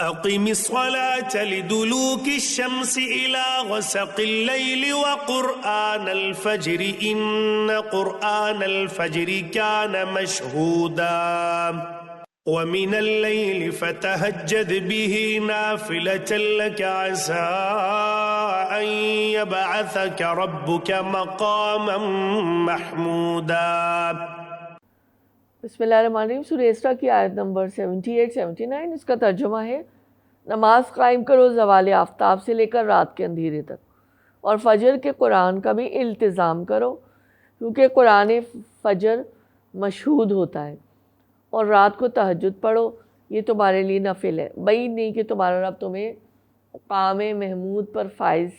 أقم الصلاة لدلوك الشمس إلى غسق الليل وقرآن الفجر إن قرآن الفجر كان مشهودا ومن الليل فتهجد به نافلة لك عسى أن يبعثك ربك مقاما محمودا۔ بسم اللہ الرحمن الرحیم۔ سورہ اسراء کی آیت نمبر 78-79، اس کا ترجمہ ہے: نماز قائم کرو زوال آفتاب سے لے کر رات کے اندھیرے تک، اور فجر کے قرآن کا بھی التزام کرو، کیونکہ قرآن فجر مشہود ہوتا ہے، اور رات کو تہجد پڑھو، یہ تمہارے لیے نفل ہے، بعید نہیں کہ تمہارا رب تمہیں مقام محمود پر فائز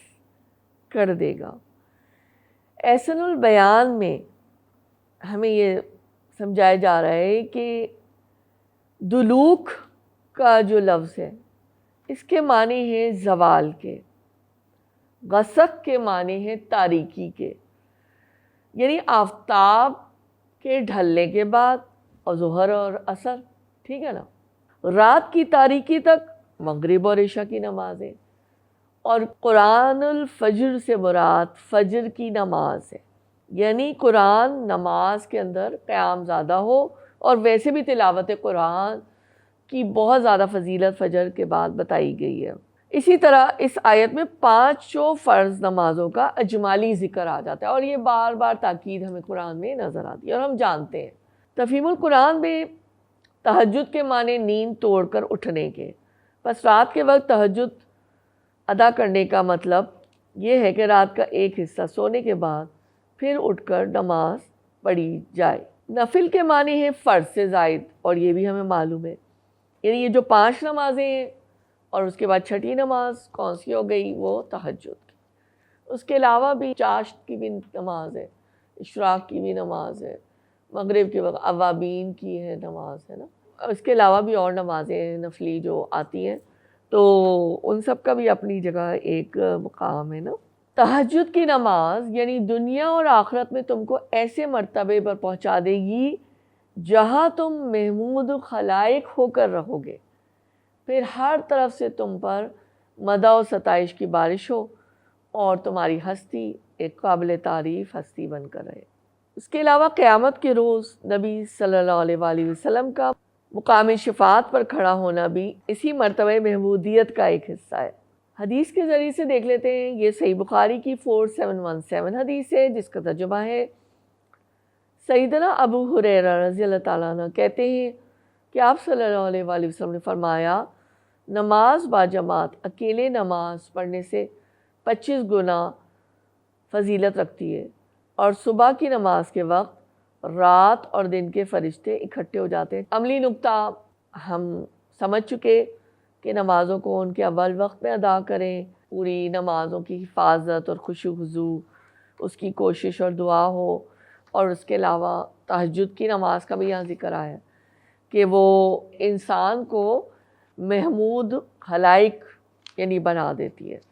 کر دے گا۔ احسن البیان میں ہمیں یہ سمجھایا جا رہا ہے کہ دلوک کا جو لفظ ہے اس کے معنی ہیں زوال کے، غسق کے معنی ہیں تاریکی کے، یعنی آفتاب کے ڈھلنے کے بعد اور ظہر اور عصر، ٹھیک ہے نا، رات کی تاریکی تک مغرب اور عشاء کی نمازیں، اور قرآن الفجر سے مراد فجر کی نماز ہے، یعنی قرآن نماز کے اندر قیام زیادہ ہو، اور ویسے بھی تلاوت قرآن کی بہت زیادہ فضیلت فجر کے بعد بتائی گئی ہے۔ اسی طرح اس آیت میں 5 فرض نمازوں کا اجمالی ذکر آ جاتا ہے، اور یہ بار بار تاکید ہمیں قرآن میں نظر آتی ہے اور ہم جانتے ہیں۔ تفہیم القرآن میں تہجد کے معنی نیند توڑ کر اٹھنے کے، بس رات کے وقت تہجد ادا کرنے کا مطلب یہ ہے کہ رات کا ایک حصہ سونے کے بعد پھر اٹھ کر نماز پڑھی جائے۔ نفل کے معنی ہے فرض سے زائد، اور یہ بھی ہمیں معلوم ہے، یعنی یہ جو 5 نمازیں ہیں اور اس کے بعد چھٹی نماز کون سی ہو گئی، وہ تہجد کی۔ اس کے علاوہ بھی چاشت کی بھی نماز ہے، اشراق کی بھی نماز ہے، مغرب کے وقت اوابین کی ہے نماز، ہے نا، اس کے علاوہ بھی اور نمازیں ہیں نفلی جو آتی ہیں، تو ان سب کا بھی اپنی جگہ ایک مقام ہے نا۔ تہجد کی نماز یعنی دنیا اور آخرت میں تم کو ایسے مرتبے پر پہنچا دے گی جہاں تم محمود خلائق ہو کر رہو گے، پھر ہر طرف سے تم پر مدح و ستائش کی بارش ہو، اور تمہاری ہستی ایک قابل تعریف ہستی بن کر رہے۔ اس کے علاوہ قیامت کے روز نبی صلی اللہ علیہ وآلہ وسلم کا مقام شفاعت پر کھڑا ہونا بھی اسی مرتبہ محمودیت کا ایک حصہ ہے۔ حدیث کے ذریعے سے دیکھ لیتے ہیں، یہ صحیح بخاری کی 4717 حدیث ہے، جس کا ترجمہ ہے: سیدنا ابو ہریرہ رضی اللہ تعالیٰ عنہ کہتے ہیں کہ آپ صلی اللہ علیہ وآلہ وسلم نے فرمایا، نماز با جماعت اکیلے نماز پڑھنے سے 25 گنا فضیلت رکھتی ہے، اور صبح کی نماز کے وقت رات اور دن کے فرشتے اکٹھے ہو جاتے ہیں۔ عملی نکتہ ہم سمجھ چکے کہ نمازوں کو ان کے اول وقت میں ادا کریں، پوری نمازوں کی حفاظت اور خشوع خضوع، اس کی کوشش اور دعا ہو، اور اس کے علاوہ تہجد کی نماز کا بھی یہاں ذکر آیا کہ وہ انسان کو محمود خلائق یعنی بنا دیتی ہے۔